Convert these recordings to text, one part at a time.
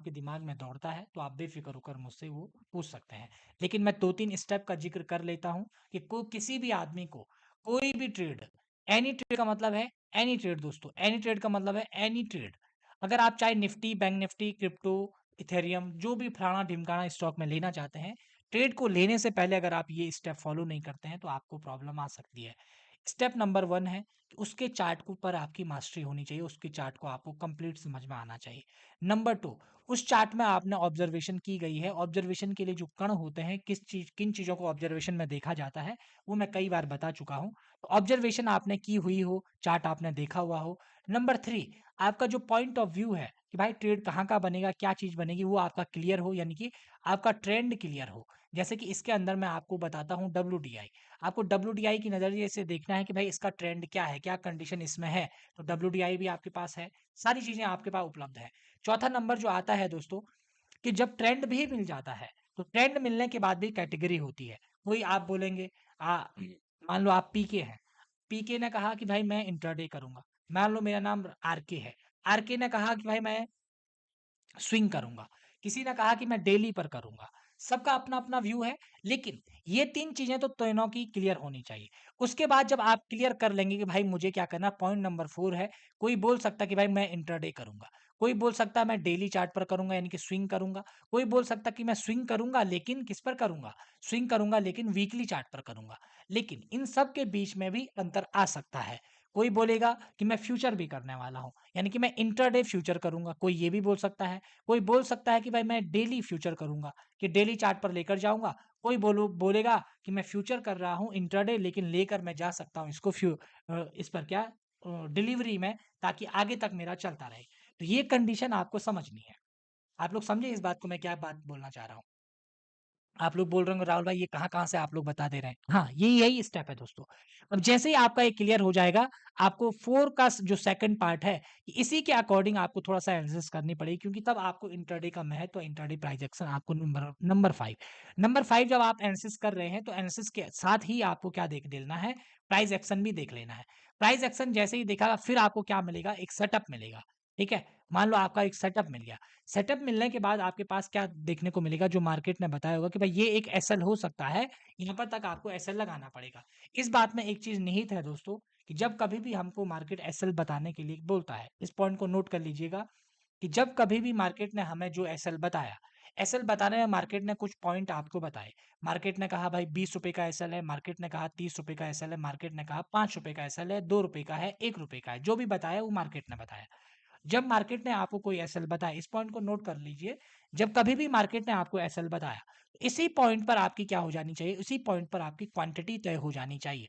आपके दिमाग में दौड़ता है तो आप बेफिक्र होकर मुझसे वो पूछ सकते हैं। लेकिन मैं 2-3 स्टेप का ज़िक्र कर लेता हूँ कि को किसी भी आदमी को कोई भी ट्रेड, एनी ट्रेड का मतलब है एनी ट्रेड दोस्तों, एनी ट्रेड का मतलब है एनी ट्रेड। अगर आप चाहे Nifty, bank Nifty, crypto, Ethereum जो भी फलाना-ढिमकाना स्टॉक में लेना चाहते हैं, ट्रेड को लेने से पहले अगर आप ये स्टेप फॉलो नहीं करते हैं तो आपको प्रॉब्लम आ सकती है। स्टेप नंबर 1 है कि उसके चार्ट के ऊपर आपकी मास्टरी होनी चाहिए, उसके चार्ट को आपको कंप्लीट समझ में आना चाहिए। नंबर 2, उस चार्ट में आपने ऑब्जर्वेशन की गई है, ऑब्जर्वेशन के लिए जो कण होते हैं, किन चीज़ों को ऑब्जर्वेशन में देखा जाता है, वो मैं कई बार बता चुका हूँ। तो ऑब्जर्वेशन आपने की हुई हो, चार्ट आपने देखा हुआ हो। नंबर 3, आपका जो पॉइंट ऑफ व्यू है कि भाई ट्रेड कहाँ का बनेगा, क्या चीज़ बनेगी, वो आपका क्लियर हो, यानी कि आपका ट्रेंड क्लियर हो। जैसे कि इसके अंदर मैं आपको बताता हूँ डब्ल्यूटीआई। आपको डब्ल्यूटीआई की नज़रिए से देखना है कि भाई इसका ट्रेंड क्या है, क्या कंडीशन इसमें है, तो डब्ल्यूटीआई भी आपके पास है, सारी चीज़ें आपके पास उपलब्ध है। चौथा नंबर जो आता है दोस्तों, कि जब ट्रेंड भी मिल जाता है, तो ट्रेंड मिलने के बाद भी कैटेगरी होती है। कोई आप बोलेंगे मान लो आप पीके हैं, पीके ने कहा कि भाई मैं इंट्राडे करूँगा। मान लो मेरा नाम आरके है, आरके ने कहा कि भाई मैं स्विंग करूँगा, किसी ने कहा कि मैं डेली पर करूँगा। सबका अपना-अपना व्यू है, लेकिन ये 3 चीज़ें तो तीनों की क्लियर होनी चाहिए। उसके बाद जब आप क्लियर कर लेंगे कि भाई मुझे क्या करना है, पॉइंट नंबर 4 है, कोई बोल सकता है कि भाई मैं इंट्राडे करूँगा, कोई बोल सकता है मैं डेली चार्ट पर करूँगा यानी कि स्विंग करूँगा, कोई बोल सकता है कि मैं स्विंग करूँगा लेकिन किस पर करूँगा? स्विंग करूँगा लेकिन वीकली चार्ट पर करूँगा। लेकिन इन सब के बीच में भी अंतर आ सकता है। कोई बोलेगा कि मैं फ्यूचर भी करने वाला हूँ, यानी कि मैं इंट्राडे फ्यूचर करूँगा, कोई ये भी बोल सकता है। कोई बोल सकता है कि भाई मैं डेली फ्यूचर करूँगा, कि डेली चार्ट पर लेकर जाऊँगा। कोई बोलेगा कि मैं फ्यूचर कर रहा हूँ इंट्राडे लेकिन लेकर मैं जा सकता हूँ इसको इस पर क्या डिलीवरी में, ताकि आगे तक मेरा चलता रहे। तो ये कंडीशन आपको समझनी है। आप लोग समझे इस बात को, मैं क्या बात बोलना चाह रहा हूँ? आप लोग बोल रहे होंगे राहुल भाई ये कहाँ-कहाँ से आप लोग बता दे रहे हैं। हाँ, यही स्टेप है दोस्तों। अब जैसे ही आपका ये क्लियर हो जाएगा, आपको 4 का जो सेकंड पार्ट है, इसी के अकॉर्डिंग आपको थोड़ा-सा एनालिसिस करनी पड़ेगी, क्योंकि तब आपको इंट्राडे का महत्व, इंट्राडे प्राइस एक्शन आपको नंबर 5 नंबर 5 जब आप एनालिसिस कर रहे हैं, तो एनालिसिस के साथ ही आपको क्या देख लेना है, प्राइस एक्शन भी देख लेना है। प्राइस एक्शन जैसे ही देखा, फिर आपको क्या मिलेगा, एक सेटअप मिलेगा, ठीक है? मान लो आपका एक सेटअप मिल गया। सेटअप मिलने के बाद आपके पास क्या देखने को मिलेगा, जो मार्केट ने बताया होगा कि भाई ये एक एसएल हो सकता है, यहाँ पर तक आपको एसएल लगाना पड़ेगा। इस बात में एक चीज़ निहित है दोस्तों, कि जब कभी भी हमको मार्केट एसएल बताने के लिए बोलता है, इस पॉइंट को नोट कर लीजिएगा कि जब कभी भी मार्केट ने हमें जो एसएल बताया, एसएल बताने में मार्केट ने कुछ पॉइंट आपको बताए। मार्केट ने कहा भाई ₹20 का एसएल है, मार्केट ने कहा ₹30 का एसएल है, मार्केट ने कहा ₹5 का एसएल है, ₹2 का है, ₹1 का है, जो भी बताया वो मार्केट ने बताया। जब मार्केट ने आपको कोई एसएल बताया, इस पॉइंट को नोट कर लीजिए, जब कभी भी मार्केट ने आपको एसएल बताया, इसी पॉइंट पर आपकी क्या हो जानी चाहिए, इसी पॉइंट पर आपकी क्वांटिटी तय हो जानी चाहिए।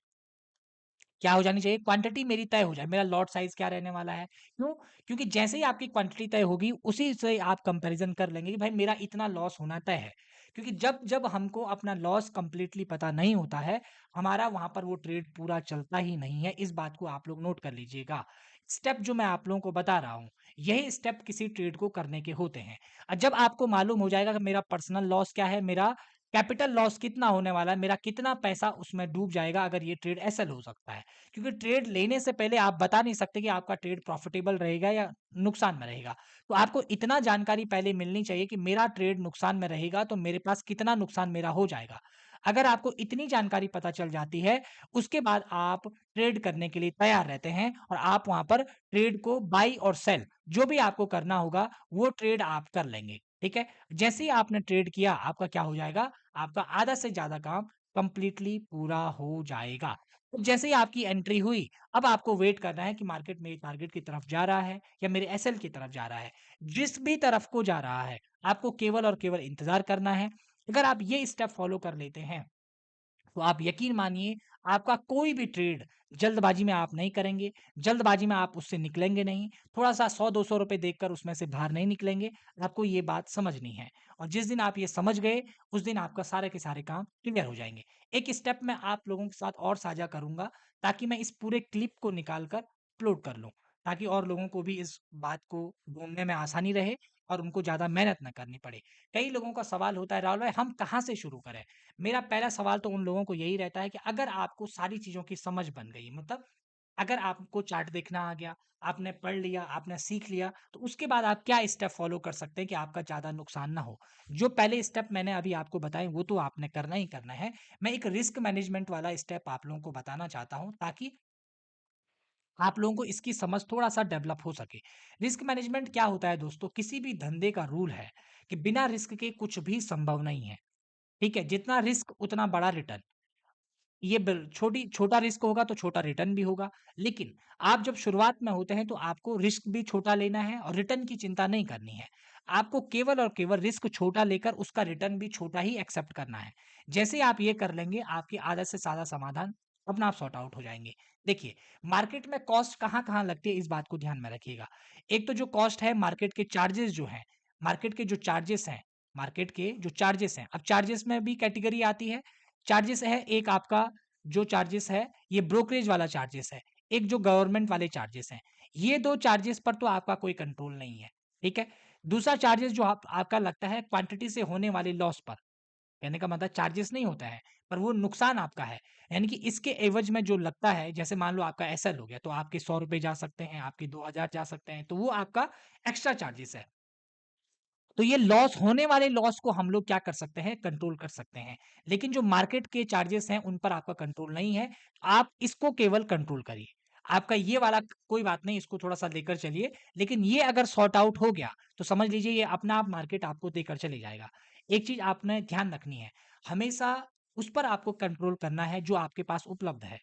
क्या हो जानी चाहिए? क्वांटिटी मेरी तय हो जाए, मेरा लॉट साइज़ क्या रहने वाला है। क्यों? क्योंकि जैसे ही आपकी क्वांटिटी तय होगी, उसी से आप कंपैरिज़न कर लेंगे कि भाई मेरा इतना लॉस होना तय है। क्योंकि जब जब हमको अपना लॉस कंप्लीटली पता नहीं होता है, हमारा वहाँ पर वो ट्रेड पूरा चलता ही नहीं है। इस बात को आप लोग नोट कर लीजिएगा। स्टेप जो मैं आप लोगों को बता रहा हूँ, यही स्टेप किसी ट्रेड को करने के होते हैं। जब आपको मालूम हो जाएगा कि मेरा पर्सनल लॉस क्या है, मेरा कैपिटल लॉस कितना होने वाला है, मेरा कितना पैसा उसमें डूब जाएगा अगर ये ट्रेड एसएल हो सकता है। क्योंकि ट्रेड लेने से पहले आप बता नहीं सकते कि आपका ट्रेड प्रॉफिटेबल रहेगा या नुकसान में रहेगा। तो आपको इतना जानकारी पहले मिलनी चाहिए कि मेरा ट्रेड नुकसान में रहेगा तो मेरे पास कितना नुकसान मेरा हो जाएगा। अगर आपको इतनी जानकारी पता चल जाती है, उसके बाद आप ट्रेड करने के लिए तैयार रहते हैं और आप वहाँ पर ट्रेड को बाय और सेल जो भी आपको करना होगा, वो ट्रेड आप कर लेंगे। ठीक है? जैसे ही आपने ट्रेड किया, आपका क्या हो जाएगा? आपका आधा से ज़्यादा काम कंप्लीटली पूरा हो जाएगा। तो जैसे ही आपकी एंट्री हुई, अब आपको वेट करना है कि मार्केट मेरे टारगेट की तरफ जा रहा है या मेरे एसएल की तरफ जा रहा है। जिस भी तरफ को जा रहा है, आपको केवल और केवल इंतज़ार करना है। अगर आप ये स्टेप फॉलो कर लेते हैं, तो आप यकीन मानिए आपका कोई भी ट्रेड जल्दबाजी में आप नहीं करेंगे, जल्दबाजी में आप उससे निकलेंगे नहीं, थोड़ा-सा 100-200 रुपए देखकर उसमें से बाहर नहीं निकलेंगे, आपको ये बात समझनी है। और जिस दिन आप ये समझ गए, उस दिन आपका सारे के सारे काम क्लियर हो जाएँगे। एक स्टेप मैं आप लोगों के साथ और साझा करूँगा, ताकि मैं इस पूरे क्लिप को निकाल कर अपलोड कर लूँ, ताकि और लोगों को भी इस बात को ढूँढने में आसानी रहे और उनको ज़्यादा मेहनत ना करनी पड़े। कई लोगों का सवाल होता है, राहुल भाई हम कहाँ से शुरू करें? मेरा पहला सवाल तो उन लोगों को यही रहता है कि अगर आपको सारी चीज़ों की समझ बन गई, मतलब अगर आपको चार्ट देखना आ गया, आपने पढ़ लिया, आपने सीख लिया, तो उसके बाद आप क्या स्टेप फॉलो कर सकते हैं कि आपका ज़्यादा नुकसान ना हो। जो पहले स्टेप मैंने अभी आपको बताए वो तो आपने करना ही करना है। मैं एक रिस्क मैनेजमेंट वाला स्टेप आप लोगों को बताना चाहता हूँ ताकि आप लोगों को इसकी समझ थोड़ा-सा डेवलप हो सके। रिस्क मैनेजमेंट क्या होता है दोस्तों? किसी भी धंधे का रूल है कि बिना रिस्क के कुछ भी संभव नहीं है। ठीक है? जितना रिस्क उतना बड़ा रिटर्न। ये छोटा रिस्क होगा तो छोटा रिटर्न भी होगा। लेकिन आप जब शुरुआत में होते हैं तो आपको रिस्क भी छोटा लेना है और रिटर्न की चिंता नहीं करनी है। आपको केवल और केवल रिस्क छोटा लेकर उसका रिटर्न भी छोटा ही एक्सेप्ट करना है। जैसे ही आप ये कर लेंगे, आपके आधा से ज़्यादा समाधान अपने आप सॉर्ट आउट हो जाएँगे। देखिए, मार्केट में कॉस्ट कहाँ-कहाँ लगती है, इस बात को ध्यान में रखिएगा। एक तो जो कॉस्ट है मार्केट के चार्जेज़ जो हैं, मार्केट के जो चार्जेज़ हैं मार्केट के जो चार्जेज़ हैं, अब चार्जेज़ में भी कैटेगरी आती है। चार्जेज़ है एक आपका जो चार्जेस है, ये ब्रोकरेज वाला चार्जेस है, एक जो गवर्नमेंट वाले चार्जेस हैं। ये 2 चार्जेस पर तो आपका कोई कंट्रोल नहीं है, ठीक है? दूसरा चार्जेस जो आप आपका लगता है क्वांटिटी से होने वाले लॉस पर, कहने का मतलब चार्जेस नहीं होता है, पर वो नुकसान आपका है। यानी कि इसके एवज़ में जो लगता है, जैसे मान लो आपका एसएल हो गया, तो आपके ₹100 जा सकते हैं, आपके 2000 जा सकते हैं, तो वो आपका एक्स्ट्रा चार्जेस है। तो ये लॉस होने वाले लॉस को हम लोग क्या कर सकते हैं, कंट्रोल कर सकते हैं। लेकिन जो मार्केट के चार्जेस हैं, उन पर आपका कंट्रोल नहीं है। आप इसको केवल कंट्रोल करिए। आपका ये वाला कोई बात नहीं, इसको थोड़ा-सा लेकर चलिए। लेकिन ये अगर सॉर्ट आउट हो गया, तो समझ लीजिए ये अपना आप मार्केट आपको देकर चले जाएगा। एक चीज़ आपने ध्यान रखनी है, हमेशा उस पर आपको कंट्रोल करना है जो आपके पास उपलब्ध है।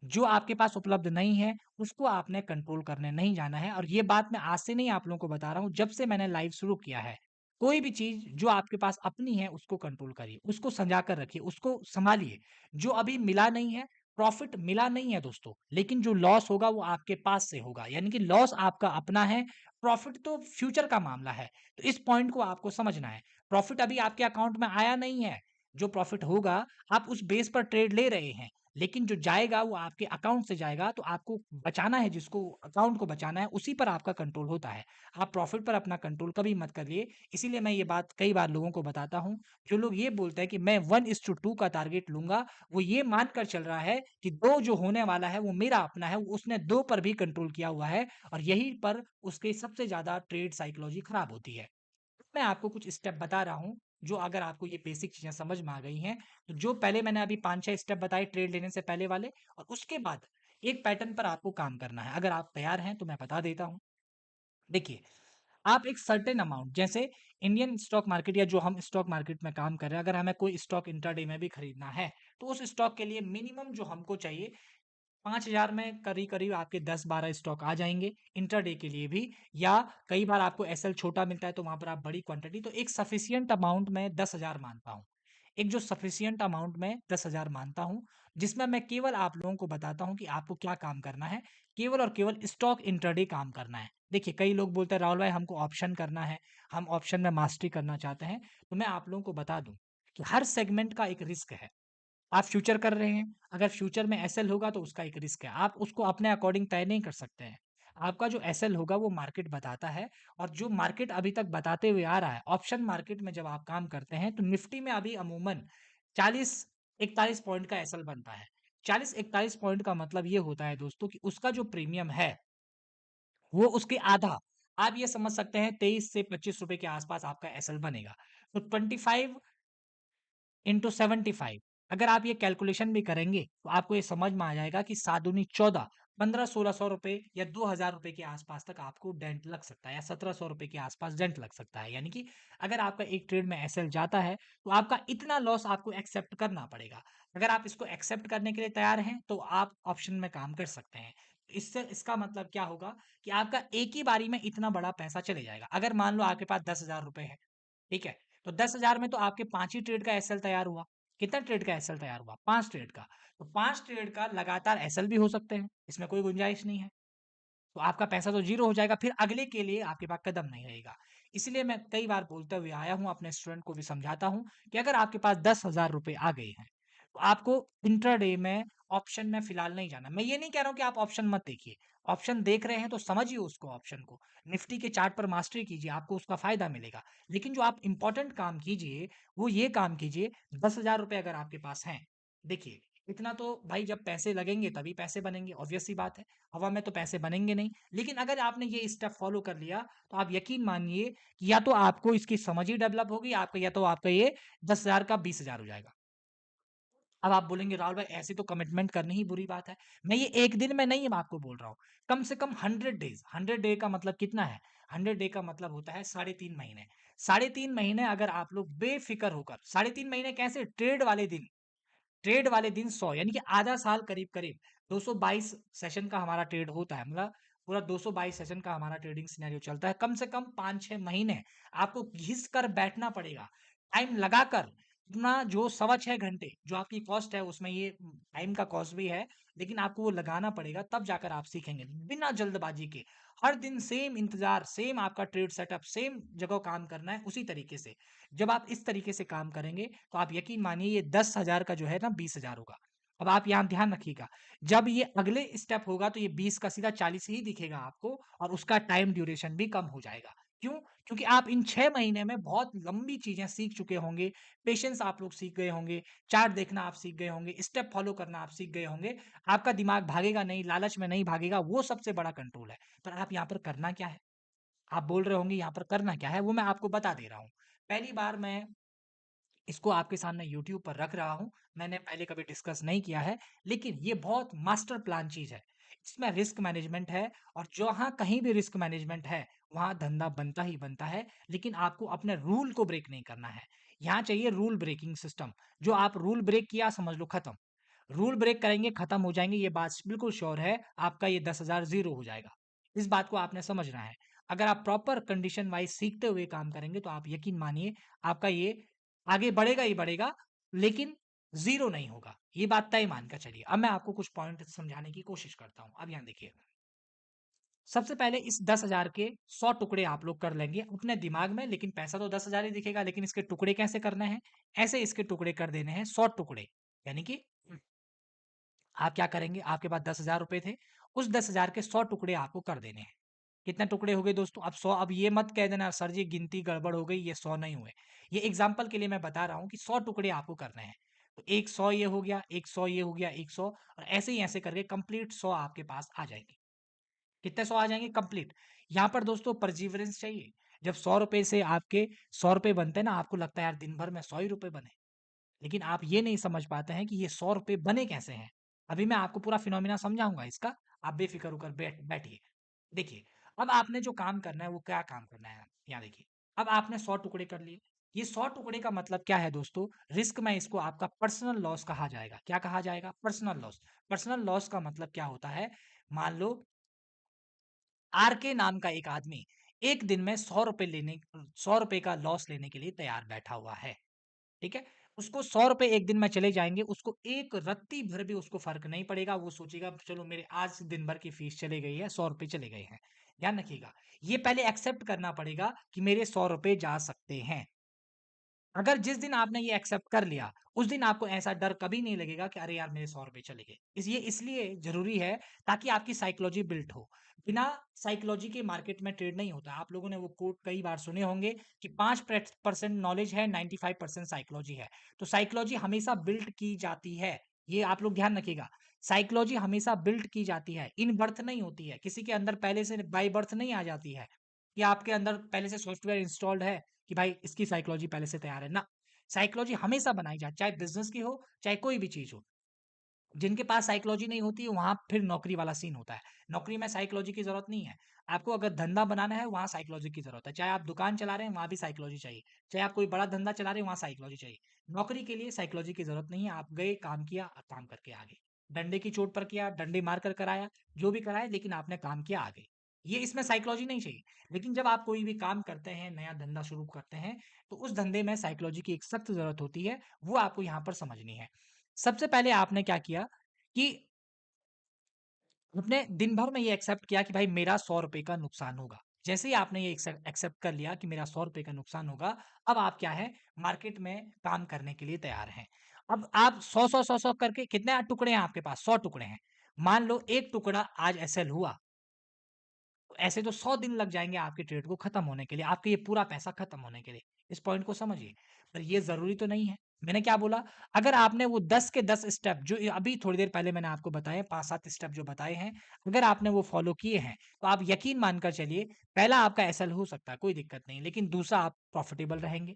जो आपके पास उपलब्ध नहीं है, उसको आपने कंट्रोल करने नहीं जाना है और ये बात मैं आज से नहीं आप लोगों को बता रहा हूँ, जब से मैंने लाइव शुरू किया है। कोई भी चीज़ जो आपके पास अपनी है, उसको कंट्रोल करिए, उसको संजा कर रखिए, उसको सँभालिए। जो अभी मिला नहीं है, प्रॉफ़िट मिला नहीं है दोस्तों, लेकिन जो लॉस होगा वो आपके पास से होगा, यानी कि लॉस आपका अपना है, प्रॉफ़िट तो फ्यूचर का मामला है। तो इस पॉइंट को आपको समझना है। प्रॉफ़िट अभी आपके अकाउंट में आया नहीं है, जो प्रॉफ़िट होगा, आप उस बेस पर ट्रेड ले रहे हैं। लेकिन जो जाएगा वो आपके अकाउंट से जाएगा, तो आपको बचाना है, जिसको अकाउंट को बचाना है, उसी पर आपका कंट्रोल होता है। आप प्रॉफ़िट पर अपना कंट्रोल कभी मत करिए। इसीलिए मैं ये बात कई बार लोगों को बताता हूँ। जो लोग ये बोलते हैं कि मैं 1:2 का टारगेट लूँगा, वो ये मानकर चल रहा है कि 2 जो होने वाला है वो मेरा अपना है, उसने 2 पर भी कंट्रोल किया हुआ है और यहीं पर उसकी सबसे ज़्यादा ट्रेड साइकोलॉजी खराब होती है। मैं आपको कुछ स्टेप बता रहा हूँ, जो अगर आपको ये बेसिक चीज़ें समझ में आ गई हैं, तो जो पहले मैंने अभी 5-6 स्टेप बताए ट्रेड लेने से पहले वाले और उसके बाद एक पैटर्न पर आपको काम करना है। अगर आप तैयार हैं, तो मैं बता देता हूँ। देखिए, आप एक सर्टेन अमाउंट जैसे इंडियन स्टॉक मार्केट या जो हम स्टॉक मार्केट में काम कर रहे हैं, अगर हमें कोई स्टॉक इंट्राडे में भी खरीदना है, तो उस स्टॉक के लिए मिनिमम जो हमको चाहिए 5,000 में करीब-करीब आपके 10-12 स्टॉक आ जाएँगे, इंट्राडे के लिए भी या कई बार आपको एसएल छोटा मिलता है, तो वहाँ पर आप बड़ी क्वांटिटी तो एक सफिशिएंट अमाउंट मैं 10,000 मानता हूँ। एक जो सफिशिएंट अमाउंट मैं 10,000 मानता हूँ, जिसमें मैं केवल आप लोगों को बताता हूँ कि आपको क्या काम करना है, केवल और केवल स्टॉक इंट्राडे काम करना है। देखिए, कई लोग बोलते हैं, "राहुल भाई, हमको ऑप्शन करना है, हम ऑप्शन में मास्टरी करना चाहते हैं।" तो मैं आप लोगों को बता दूँ कि हर सेगमेंट का एक रिस्क है। आप फ्यूचर कर रहे हैं, अगर फ्यूचर में एसएल होगा तो उसका एक रिस्क है। आप उसको अपने अकॉर्डिंग तय नहीं कर सकते हैं। आपका जो एसएल होगा वो मार्केट बताता है और जो मार्केट अभी तक बताते हुए आ रहा है, ऑप्शन मार्केट में जब आप काम करते हैं तो निफ्टी में अभी अमूमन 40-41 पॉइंट का एसएल बनता है। 40-41 पॉइंट का मतलब ये होता है दोस्तों कि उसका जो प्रीमियम है, वो उसके आधा, आप ये समझ सकते हैं 23 से ₹25 के आस-पास आपका एसएल बनेगा। तो 25 इंटू 75 अगर आप ये कैलकुलेशन भी करेंगे तो आपको ये समझ में आ जाएगा कि 7 दूनी 14 1500-1600 रुपए या 2000 रुपए के आसपास तक आपको डेंट लग सकता है या 1700 रुपए के आसपास डेंट लग सकता है। यानी कि अगर आपका एक ट्रेड में एसएल जाता है तो आपका इतना लॉस आपको एक्सेप्ट करना पड़ेगा। अगर आप इसको एक्सेप्ट करने के लिए तैयार हैं तो आप ऑप्शन में काम कर सकते हैं। इससे इसका मतलब क्या होगा कि आपका एक ही बारी में इतना बड़ा पैसा चले जाएगा। अगर मान लो आपके पास 10,000 रुपए है, ठीक है? तो 10,000 में तो आपके 5 ही ट्रेड का एसएल तैयार हुआ। कितना ट्रेड का एसएल तैयार हुआ? 5 ट्रेड का। तो 5 ट्रेड का लगातार एसएल भी हो सकते हैं, इसमें कोई गुंजाइश नहीं है। तो आपका पैसा तो ज़ीरो हो जाएगा, फिर अगले के लिए आपके पास कदम नहीं रहेगा। इसलिए मैं कई बार बोलते हुए आया हूँ, अपने स्टूडेंट को भी समझाता हूँ कि अगर आपके पास 10,000 रुपए आ गए हैं, तो आपको इंट्राडे में ऑप्शन में फिलहाल नहीं जाना। मैं ये नहीं कह रहा हूँ कि आप ऑप्शन मत देखिए। ऑप्शन देख रहे हैं तो समझिए उसको ऑप्शन को। निफ्टी के चार्ट पर मास्टरी कीजिए, आपको उसका फ़ायदा मिलेगा। लेकिन जो आप इम्पोर्टेंट काम कीजिए, वो ये काम कीजिए 10,000 रुपए अगर आपके पास हैं, देखिए इतना तो भाई जब पैसे लगेंगे तभी पैसे बनेंगे, ऑब्वियस सी बात है। हवा में तो पैसे बनेंगे नहीं। लेकिन अगर आपने ये स्टेप फॉलो कर लिया तो आप यकीन मानिए कि या तो आपको इसकी समझ ही डेवलप होगी आपका, या तो आपका ये 10,000 का 20,000 हो जाएगा। अब आप बोलेंगे राहुल भाई ऐसी तो कमिटमेंट करनी ही बुरी बात है। मैं ये एक दिन में नहीं मैं आपको बोल रहा हूँ, कम से कम 100 डेज। 100 डे का मतलब कितना है? 100 डे का मतलब होता है 3.5 महीने। 3.5 महीने अगर आप लोग बेफिक्र होकर, 3.5 महीने कैसे? ट्रेड वाले दिन 100, यानी कि आधा साल करीब करीब 222 सेशन का हमारा ट्रेड होता है। मतलब पूरा 222 सेशन का हमारा ट्रेडिंग सिनेरियो चलता है। कम से कम 5-6 महीने आपको घिस कर बैठना पड़ेगा, टाइम लगाकर। इतना जो 6.25 घंटे जो आपकी कॉस्ट है, उसमें ये टाइम का कॉस्ट भी है, लेकिन आपको वो लगाना पड़ेगा, तब जाकर आप सीखेंगे बिना जल्दबाजी के। हर दिन सेम इंतजार, सेम आपका ट्रेड सेटअप, सेम जगह काम करना है उसी तरीके से। जब आप इस तरीके से काम करेंगे तो आप यकीन मानिए ये 10,000 का जो है ना 20,000 होगा। अब आप यहाँ ध्यान रखिएगा, जब ये अगले स्टेप होगा तो ये 20 का सीधा 40 ही दिखेगा आपको, और उसका टाइम ड्यूरेशन भी कम हो जाएगा। क्यों? क्योंकि आप इन 6 महीने में बहुत लंबी चीजें सीख चुके होंगे। पेशेंस आप लोग सीख गए होंगे, चार्ट देखना आप सीख गए होंगे, स्टेप फॉलो करना आप सीख गए होंगे। आपका दिमाग भागेगा नहीं, लालच में नहीं भागेगा, वो सबसे बड़ा कंट्रोल है। पर आप यहाँ पर करना क्या है? आप बोल रहे होंगे यहाँ पर करना क्या है, वो मैं आपको बता दे रहा हूँ। पहली बार मैं इसको आपके सामने यूट्यूब पर रख रहा हूँ। मैंने पहले कभी डिस्कस नहीं किया है, लेकिन ये बहुत मास्टर प्लान चीज़ है। इसमें रिस्क मैनेजमेंट है, और जहाँ कहीं भी रिस्क मैनेजमेंट है, वहाँ धंधा बनता ही बनता है। लेकिन आपको अपने रूल को ब्रेक नहीं करना है। यहाँ चाहिए रूल ब्रेकिंग सिस्टम। जो आप रूल ब्रेक किया, समझ लो खत्म। रूल ब्रेक करेंगे, खत्म हो जाएंगे, ये बात बिल्कुल श्योर है। आपका ये 10,000 ज़ीरो हो जाएगा। इस बात को आपने समझना है। अगर आप प्रॉपर कंडीशन वाइज़ सीखते हुए काम करेंगे, तो आप यकीन मानिए आपका ये आगे बढ़ेगा ही बढ़ेगा, लेकिन ज़ीरो नहीं होगा। ये बात तय मान कर चलिए। अब मैं आपको कुछ पॉइंट समझाने की कोशिश करता हूँ। अब यहाँ देखिए, सबसे पहले इस 10,000 के 100 टुकड़े आप लोग कर लेंगे अपने दिमाग में, लेकिन पैसा तो 10,000 ही दिखेगा, लेकिन इसके टुकड़े कैसे करने हैं? ऐसे इसके टुकड़े कर देने हैं 100 टुकड़े। यानी कि आप क्या करेंगे? आपके पास 10,000 रुपए थे, उस 10,000 के 100 टुकड़े आपको कर देने हैं। कितने टुकड़े हो गए दोस्तों? अब 100, अब ये मत कह देना सर जी गिनती गड़बड़ हो गई, ये 100 नहीं हुए। ये एग्जांपल के लिए मैं बता रहा हूँ कि 100 टुकड़े आपको करने हैं। तो एक 100 ये हो गया, एक 100 ये हो गया, एक 100, और ऐसे ही ऐसे करके कंप्लीट 100 आपके पास आ जाएंगे। कितने 100 आ जाएंगे कंप्लीट? यहाँ पर दोस्तों परजीवरेंस चाहिए। जब 100 रुपए से आपके 100 रुपए बनते हैं ना, आपको लगता है यार दिन भर में 100 ही रुपए बने। लेकिन आप ये नहीं समझ पाते हैं कि ये 100 रुपए बने कैसे हैं। अभी मैं आपको पूरा फिनोमिना समझाऊंगा इसका। आप बेफिक्र होकर बैठिए। देखिए, अब आपने जो काम करना है वो क्या काम करना है? यहाँ देखिए, अब आपने 100 टुकड़े कर लिए। ये 100 टुकड़े का मतलब क्या है दोस्तों? रिस्क में इसको आपका पर्सनल लॉस कहा जाएगा। क्या कहा जाएगा? Personal loss. पर्सनल लॉस का मतलब क्या होता है? मान लो आर के नाम का एक आदमी एक दिन में 100 रुपए का लॉस लेने के लिए तैयार बैठा हुआ है। ठीक है? उसको 100 रुपए एक दिन में चले जाएँगे, उसको एक रत्ती भर भी उसको फ़र्क नहीं पड़ेगा। वो सोचेगा चलो मेरे आज दिन भर की फ़ीस चली गई है, 100 रुपए चले गए हैं। ध्यान रखिएगा, ये पहले एक्सेप्ट करना पड़ेगा कि मेरे 100 रुपए जा सकते हैं। अगर जिस दिन आपने ये एक्सेप्ट कर लिया, उस दिन आपको ऐसा डर कभी नहीं लगेगा कि अरे यार मेरे 100 रुपए चले गए। इसलिए ज़रूरी है ताकि आपकी साइकोलॉजी बिल्ड हो। बिना साइकोलॉजी के मार्केट में ट्रेड नहीं होता। आप लोगों ने वो कोट कई बार सुने होंगे कि 5% नॉलेज है, 95% साइकोलॉजी है। तो साइकोलॉजी हमेशा बिल्ड की जाती है। ये आप लोग ध्यान रखिएगा। साइकोलॉजी हमेशा बिल्ड की जाती है, इन बर्थ नहीं होती है। किसी के अंदर पहले से बाय बर्थ नहीं आ जाती है, कि आपके अंदर पहले से सॉफ्टवेयर इंस्टॉल्ड है कि भाई इसकी साइकोलॉजी पहले से तैयार है ना। साइकोलॉजी हमेशा बनाई जाए, चाहे बिजनेस की हो चाहे कोई भी चीज हो। जिनके पास साइकोलॉजी नहीं होती है वहां फिर नौकरी वाला सीन होता है। नौकरी में साइकोलॉजी की जरूरत नहीं है। आपको अगर धंधा बनाना है वहां साइकोलॉजी की जरूरत है। चाहे आप दुकान चला रहे हैं वहां भी साइकोलॉजी चाहिए। चाहे आप कोई बड़ा धंधा चला रहे हैं वहां साइकोलॉजी चाहिए। नौकरी के लिए साइकोलॉजी की जरूरत नहीं है। आप गए, काम किया, काम करके आ गए। डंडे की चोट पर किया, डंडे मार कर कराया, जो भी कराया, लेकिन आपने काम किया, आ गए। ये इसमें साइकोलॉजी नहीं चाहिए। लेकिन जब आप कोई भी काम करते हैं, नया धंधा शुरू करते हैं, तो उस धंधे में साइकोलॉजी की एक सख्त जरूरत होती है। वो आपको यहाँ पर समझनी है। सबसे पहले आपने क्या किया कि आपने दिन भर में ये एक्सेप्ट किया कि भाई मेरा 100 रुपए का नुकसान होगा। जैसे ही आपने ये एक्सेप्ट कर लिया कि मेरा 100 रुपए का नुकसान होगा, अब आप क्या है, मार्केट में काम करने के लिए तैयार हैं। अब आप 100 करके, कितने टुकड़े हैं आपके पास? 100 टुकड़े हैं। मान लो एक टुकड़ा आज एसएल हुआ, ऐसे तो 100 दिन लग जाएँगे आपके ट्रेड को खत्म होने के लिए, आपका ये पूरा पैसा खत्म होने के लिए। इस पॉइंट को समझिए। पर ये ज़रूरी तो नहीं है। मैंने क्या बोला? अगर आपने वो 10 के 10 स्टेप जो अभी थोड़ी देर पहले मैंने आपको बताए 5-7 स्टेप जो बताए हैं, अगर आपने वो फॉलो किए हैं, तो आप यकीन मानकर चलिए, पहला आपका एसएल हो सकता है, कोई दिक्कत नहीं, लेकिन दूसरा आप प्रॉफिटेबल रहेंगे।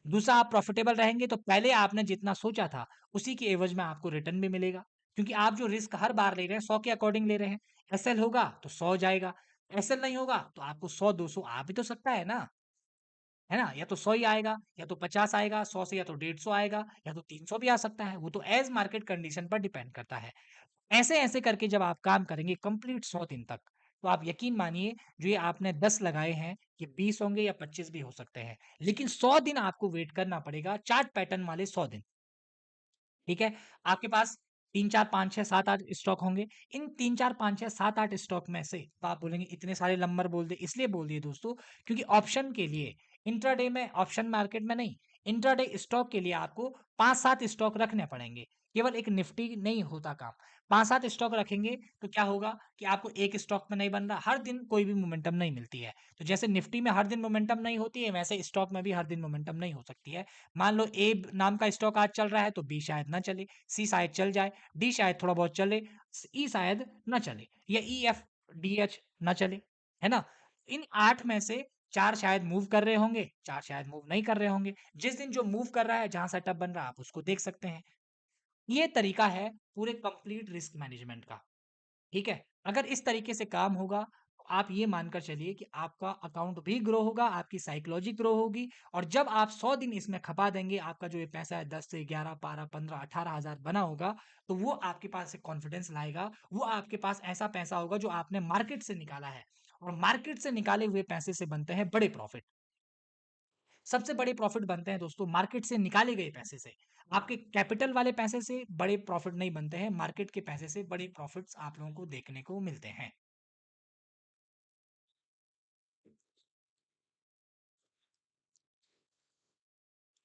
दूसरा आप प्रॉफिटेबल रहेंगे तो पहले आपने जितना सोचा था, उसी के एवज़ में आपको रिटर्न भी मिलेगा। क्योंकि आप जो रिस्क हर बार ले रहे हैं, 100 के अकॉर्डिंग ले रहे हैं। एसएल होगा तो 100 जाएगा, एसएल नहीं होगा तो आपको 100-200 आ भी तो सकता है ना? या तो 100 ही आएगा, या तो 50 आएगा, 100 से या तो 150 आएगा, या तो 300 भी आ सकता है। वो तो ऐज़ मार्केट कंडीशन पर डिपेंड करता है। ऐसे-ऐसे करके जब आप काम करेंगे कंप्लीट 100 दिन तक, तो आप यकीन मानिए जो ये आपने 10 लगाए हैं, ये 20 होंगे या 25 भी हो सकते हैं। लेकिन 100 दिन आपको वेट करना पड़ेगा, चार्ट पैटर्न वाले 100 दिन। ठीक है? आपके पास 3, 4, 5, 6, 7, 8 स्टॉक होंगे। इन 3, 4, 5, 6, 7, 8 स्टॉक में से तो आप बोलेंगे इतने सारे नंबर बोल दिए, इसलिए बोल दिए दोस्तों क्योंकि ऑप्शन के लिए इंट्राडे में ऑप्शन मार्केट में नहीं, इंट्राडे स्टॉक के लिए आपको 5-7 स्टॉक रखने पड़ेंगे। केवल एक निफ्टी नहीं होता काम। 5-7 स्टॉक रखेंगे तो क्या होगा कि आपको एक स्टॉक में नहीं बन रहा, हर दिन कोई भी मोमेंटम नहीं मिलती है। तो जैसे निफ्टी में हर दिन मोमेंटम नहीं होती है, वैसे स्टॉक में भी हर दिन मोमेंटम नहीं हो सकती है। मान लो ए नाम का स्टॉक आज चल रहा है तो बी शायद ना चले, सी शायद चल जाए, डी शायद थोड़ा बहुत चले, ई शायद ना चले या ई एफ डी एच ना चले, है ना? इन 8 में से 4 शायद मूव कर रहे होंगे, 4 शायद मूव नहीं कर रहे होंगे। जिस दिन जो मूव कर रहा है, जहाँ सेटअप बन रहा है, आप उसको देख सकते हैं। ये तरीका है पूरे कंप्लीट रिस्क मैनेजमेंट का। ठीक है? अगर इस तरीके से काम होगा, तो आप ये मानकर चलिए कि आपका अकाउंट भी ग्रो होगा, आपकी साइकोलॉजी ग्रो होगी और जब आप 100 दिन इसमें खपा देंगे, आपका जो ये पैसा है 10 से 11, 12, 15, 18,000 बना होगा, तो वो आपके पास एक कॉन्फिडेंस लाएगा, वो आपके पास ऐसा पैसा होगा जो आपने मार्केट से निकाला है और मार्केट से निकाले हुए पैसे से बनते हैं बड़े प्रॉफिट। सबसे बड़े प्रॉफिट बनते हैं दोस्तों मार्केट से निकाले गए पैसे से। आपके कैपिटल वाले पैसे से बड़े प्रॉफिट नहीं बनते हैं, मार्केट के पैसे से बड़े प्रॉफिट्स आप लोगों को देखने को मिलते हैं।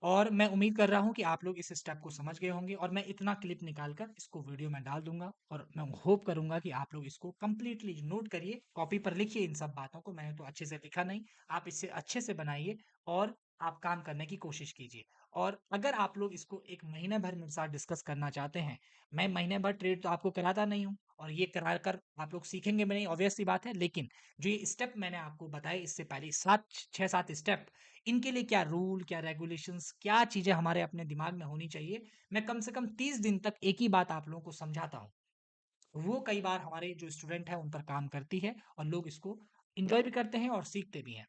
और मैं उम्मीद कर रहा हूँ कि आप लोग इस स्टेप को समझ गए होंगे और मैं इतना क्लिप निकाल कर इसको वीडियो में डाल दूंगा और मैं होप करूंगा कि आप लोग इसको कंप्लीटली नोट करिए, कॉपी पर लिखिए इन सब बातों को। मैंने तो अच्छे से लिखा नहीं, आप इससे अच्छे से बनाइए और आप काम करने की कोशिश कीजिए। और अगर आप लोग इसको एक महीने भर मेरे साथ डिस्कस करना चाहते हैं, मैं महीने भर ट्रेड तो आपको कराता नहीं हूँ और ये करा कर आप लोग सीखेंगे भी नहीं, ऑब्वियस सी बात है। लेकिन जो ये स्टेप मैंने आपको बताए इससे पहले 6-7 स्टेप, इनके लिए क्या रूल, क्या रेगुलेशंस, क्या चीज़ें हमारे अपने दिमाग में होनी चाहिए, मैं कम से कम 30 दिन तक एक ही बात आप लोगों को समझाता हूँ। वो कई बार हमारे जो स्टूडेंट हैं उन पर काम करती है और लोग इसको एन्जॉय भी करते हैं और सीखते भी हैं।